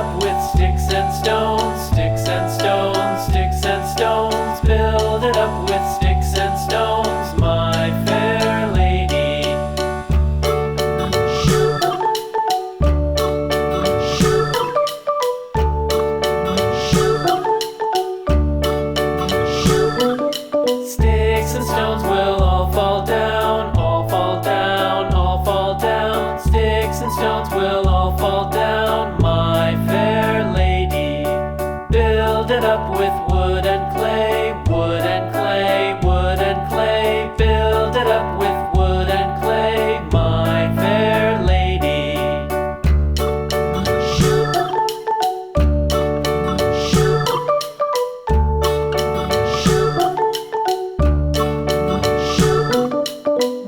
up with sticks and stones, sticks and stones, sticks and stones. Build it up with sticks and stones, my fair lady. Sticks and stones will all fall down, all fall down, all fall down. Sticks and stones will all fall down, my fair lady. Build it up with wood and clay, wood and clay, wood and clay. Build it up with wood and clay, my fair lady.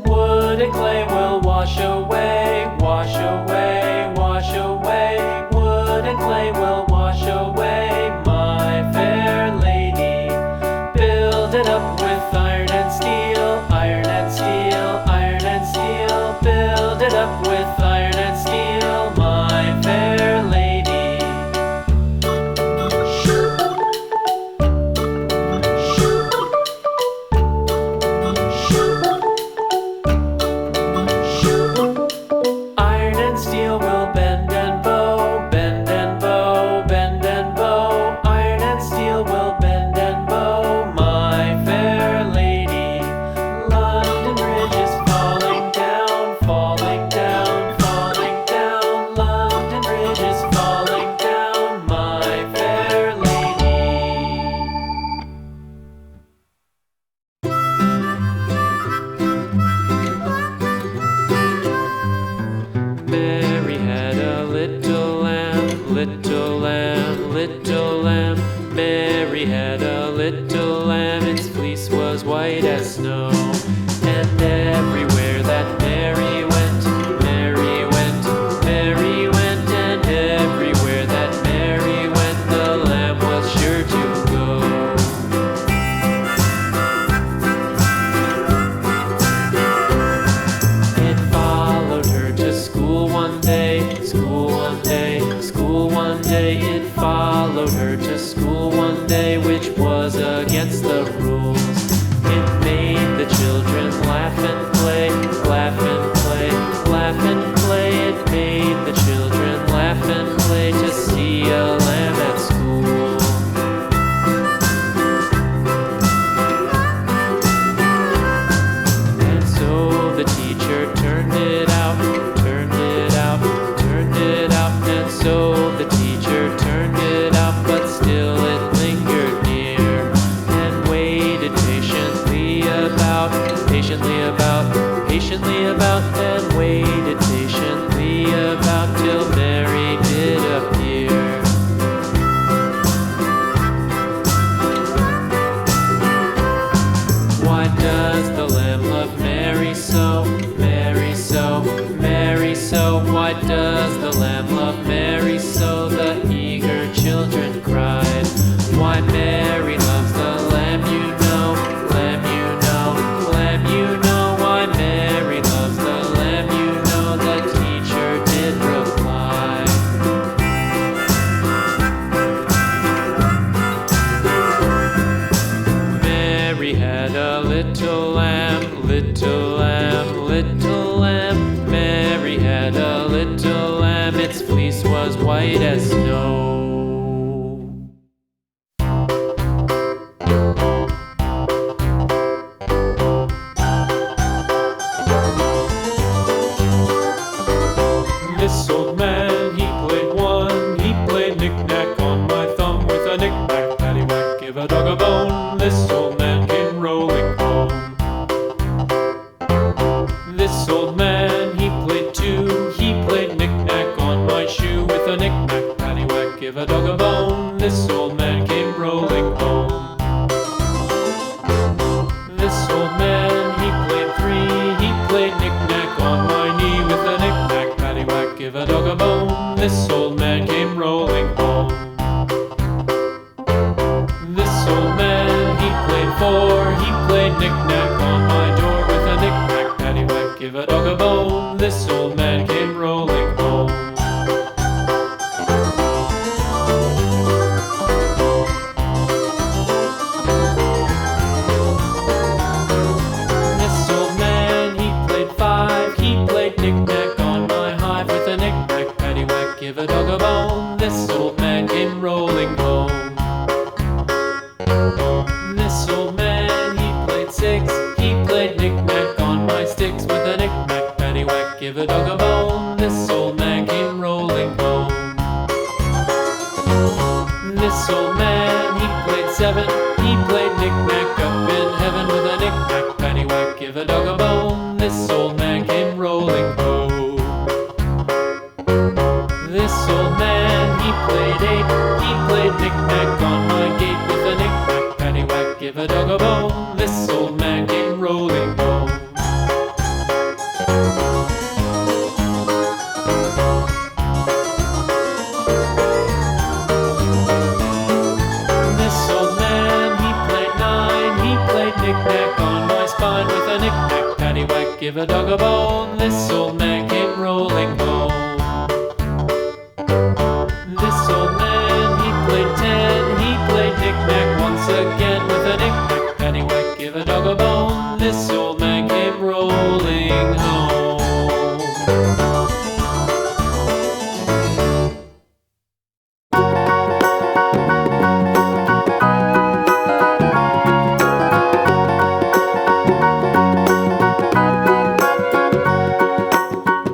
Wood and clay will wash away, wash away, wash away. Wood and clay will wash away, my fair lady. Build it up with iron and steel, iron and steel, iron and steel. Build it up with iron and steel, my fair lady. Iron and steel will bend and bow, bend and bow, bend and bow. Iron and steel will bend and bow, my fair lady. London Bridge is falling down, falling down, falling down. London Bridge is falling down, my fair lady. Mary had a little lamb, little lamb, little lamb. Mary had a little lamb, its fleece was white as snow. And everywhere that Mary went, Mary went, Mary went. And everywhere that Mary went, the lamb was sure to go. It followed her to school one day, school one day, school one day. It followed her to school one day, which was against the rules. It made the children laugh and play, laugh and play, laugh and play. It made the children laugh and play to see a lamb at school. And so the teacher turned it out, turned it out, turned it out. And so the teacher turned it out, but still it lingered near and waited patiently about, patiently about, patiently about, and waited patiently about till Mary did appear. Why does the lamb love Mary so, Mary so, Mary so? Why does the lamb love Mary so? The eager children cried. Why Mary loves the lamb, you know, lamb, you know, lamb, you know. Why Mary loves the lamb, you know, the teacher did reply. Mary had a little lamb, little lamb, little lamb. Mary had a little lamb, its fleece was white as snow. This old man, he played one, he played knick-knack on my thumb with a knick-knack, paddywhack, give a dog a bone. This old man came rolling home. This old man, he played two, he played knick-knack on my shoe with a knick-knack, paddywhack, give a dog a bone. This old man came rolling home. This old man, he played three, he played knick-knack on my knee with a knick-knack, paddywhack, give a dog a bone. This old man came rolling home. This old man, he played four, he played knick-knack on my door with a knick-knack, paddywhack, give a dog a bone. This old man came rolling home. bone. This old man came rolling home. This old man, he played six. He played knick-knack on my sticks with a knick-knack, paddywhack, give a dog a bone. This old man came rolling home. This old man, he played seven. He played knick-knack up in heaven with a knick-knack, paddywhack, give a dog a bone. This old man came rolling home. This old man, he played eight. He played knick-knack on my gate with a knick-knack, paddywhack, give a dog a bone. This old man came rolling home. This old man, he played nine. He played knick-knack on my spine with a knick-knack, paddywhack, give a dog a bone. This old man came rolling home. This old man, he played ten. He played knick-knack once again with a knick-knack, paddywhack, give a dog a bone. This old man came rolling home.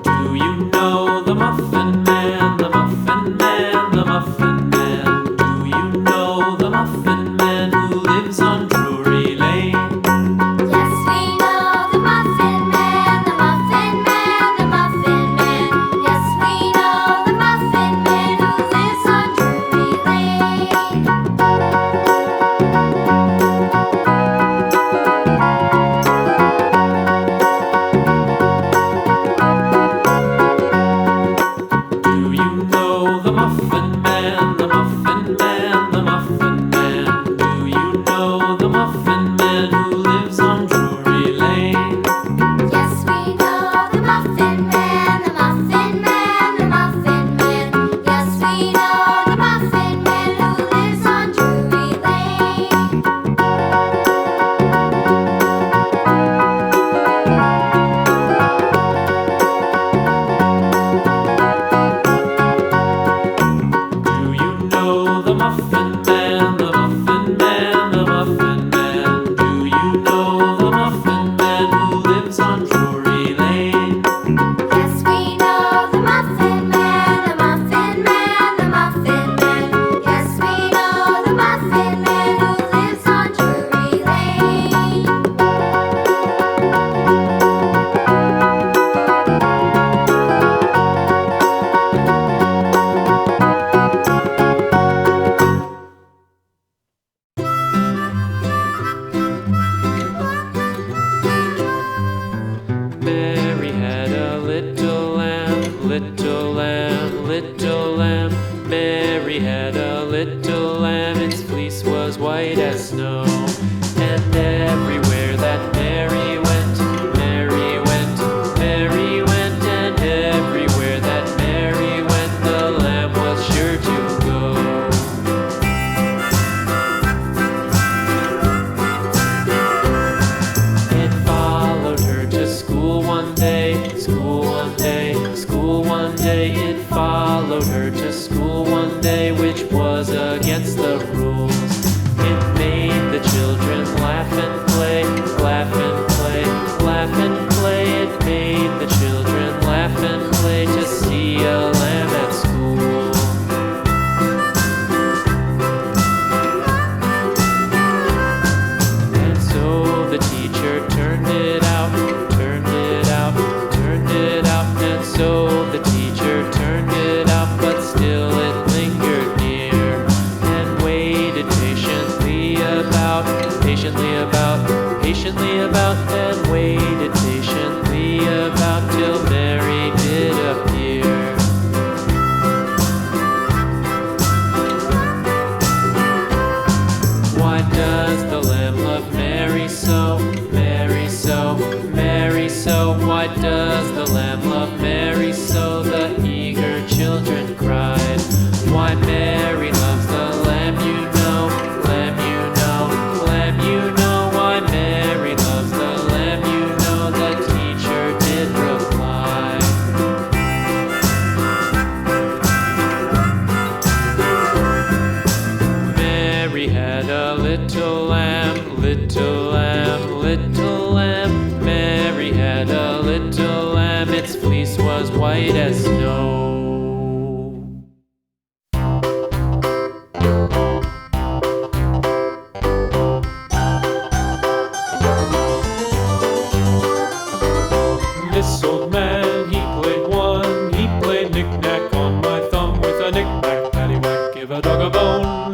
Do you know the Muffin Man, the Muffin Man, the Muffin Man? Do you know the Muffin Man who lives on Drury Lane? Yes, we know the Muffin Man, the Muffin Man, the Muffin Man. Yes, we know the Muffin Man who lives on Drury Lane. Do you know the Muffin Man, the Muffin Man, the Muffin Man? Do you know the Muffin Man who lives on Drury Lane? Yes, we know the Muffin Man, the Muffin Man, the Muffin Man. Yes, we know the Muffin Man who lives on Drury Lane. Do you know the Muffin Man, the Muffin Man, the Muffin Man? Do you know the Muffin Man who lives on Drury Lane? Yes, we know the Muffin Man, the Muffin Man, the Muffin Man. Yes, we know the Muffin Man who lives on Drury Lane. Mary had a little lamb, little lamb, little lamb. Mary had a little lamb, its fleece was white as snow. And everywhere that Mary went, Mary went, Mary went. And everywhere that Mary went, the lamb was sure to go. It followed her to school one day, school one day, school one day. It followed her to school one day, which was against the rules. It made the children laugh and play, laugh and play, laugh and play. It made the children laugh and play to see a lamb at school. And so the teacher turned it out, turned it out, turned it out. And so the teacher turned it out, but still it lingered near. And way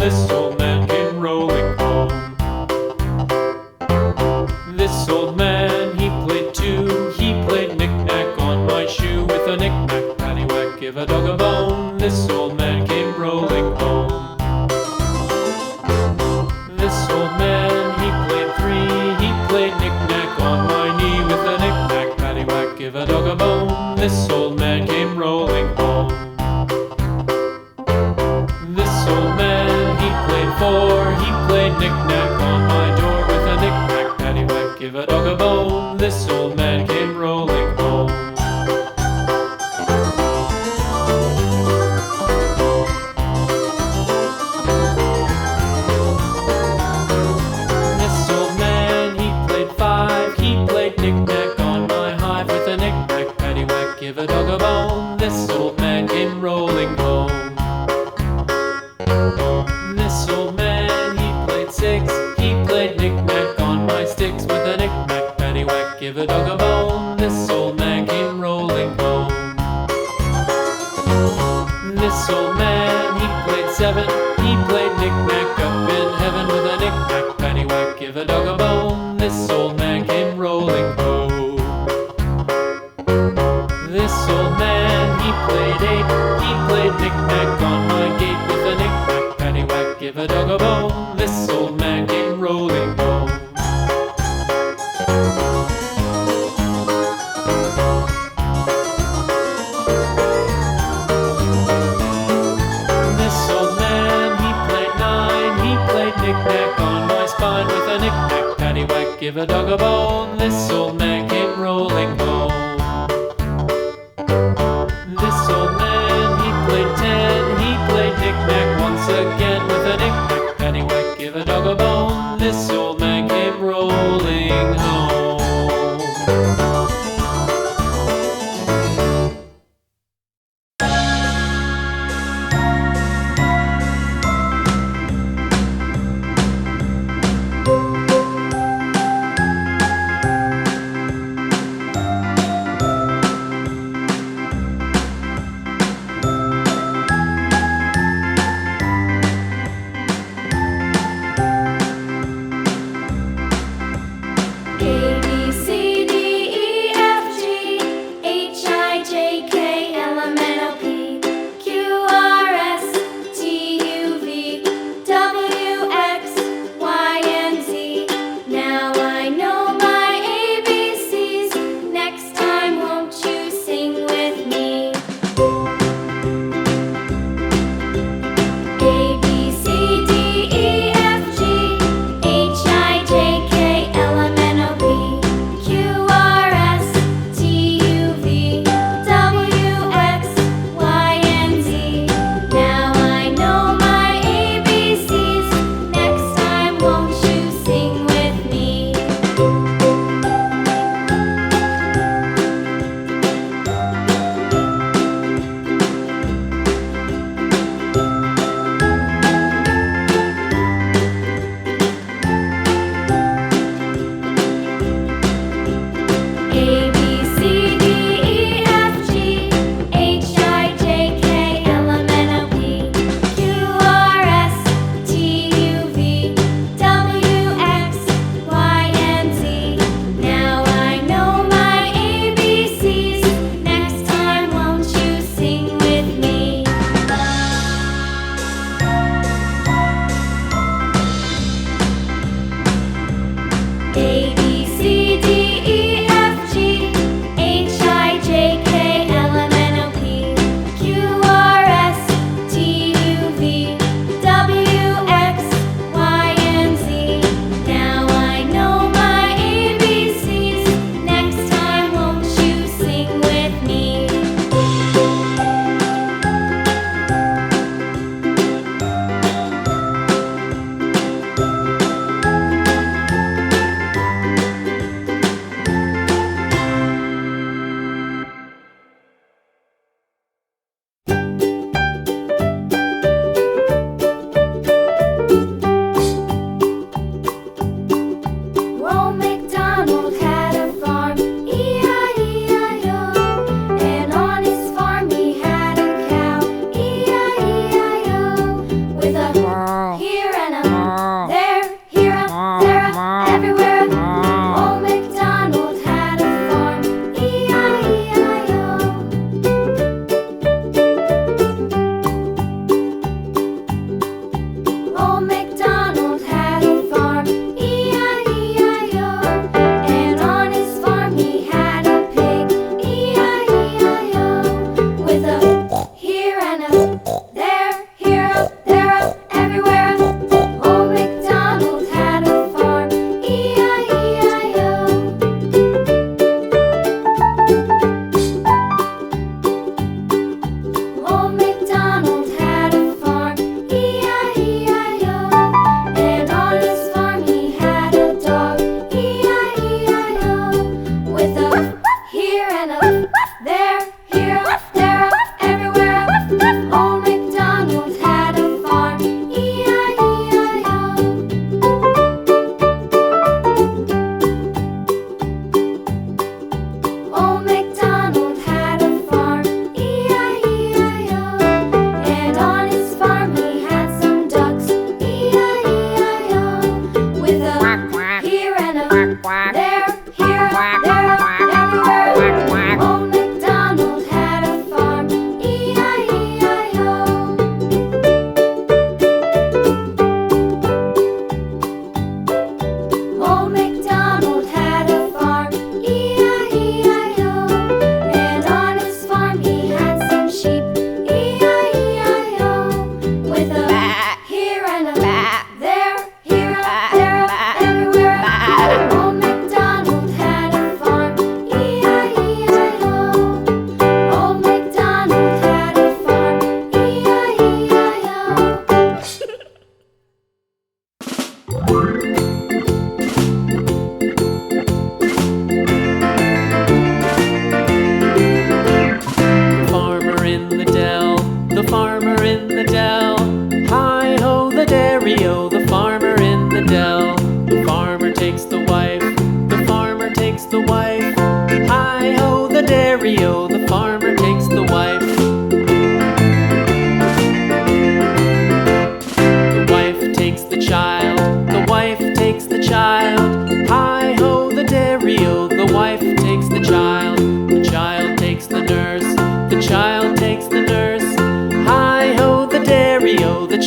This old man came rolling home. This old man, he played too. He played knick-knack on my shoe. With a knick-knack, paddywhack, give a dog a bone. This old man came rolling home. This old man, he played three. He played knick-knack on my knee. With a knick-knack, paddywhack, give a dog a bone. This old man came rolling home. This old man, he played four. He played knick-knack on my door. With a knick-knack, paddywhack, give a dog a bone. This old man came rolling home. This old man, he played five. He played knick-knack on my hive. With a knick-knack, paddywhack, give a dog a bone. This old man came rolling home. This old man, he played six. He played knick-knack on my sticks. With a knick-knack, paddywhack, give a dog a bone. This old man came rolling home. This old man, he played seven. He played knick-knack up in heaven. With a knick-knack, paddywhack, give a dog a bone. This old man came rolling home. This old man, he played eight. He played knick-knack on my gate. With a knick-knack, paddywhack, give a dog a bone. This old man came rolling home. This old man, he played nine. He played knick-knack on my spine. With a knick-knack, paddywhack, give a dog a bone. This old man came rolling home. This old man, he played ten. He played knick-knack once again. With a knick-knack, paddywhack, give a dog a bone. This old man came rolling home.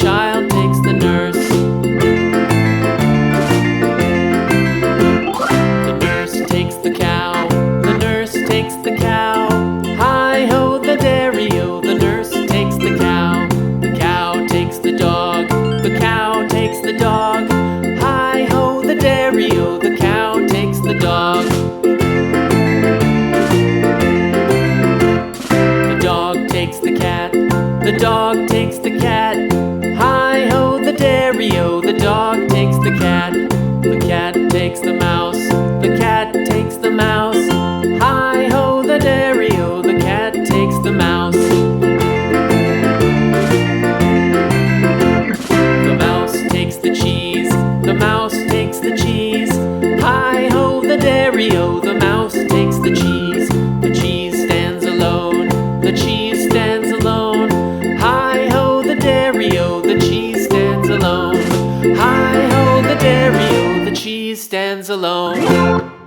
child takes the nurse. The nurse takes the cow. The nurse takes the cow. Hi-ho, the dairy-o, the nurse takes the cow. The cow takes the dog. The cow takes the dog. Hi-ho, the dairy-o, the cow takes the dog. The dog takes the cat. The dog takes the cat. Hi-ho, the dairy-o, the dog takes the cat. The cat takes the mouse. The cat takes the mouse. Hi-ho, the dairy-o, the cat takes the mouse. The mouse takes the cheese. The mouse takes the cheese. Hi-ho, the dairy-o, the mouse takes the cheese. The cheese stands alone. The cheese stands alone. Hi-ho, the dairy-o, the cheese stands alone. Hi-ho, the dairy-o, the cheese stands alone.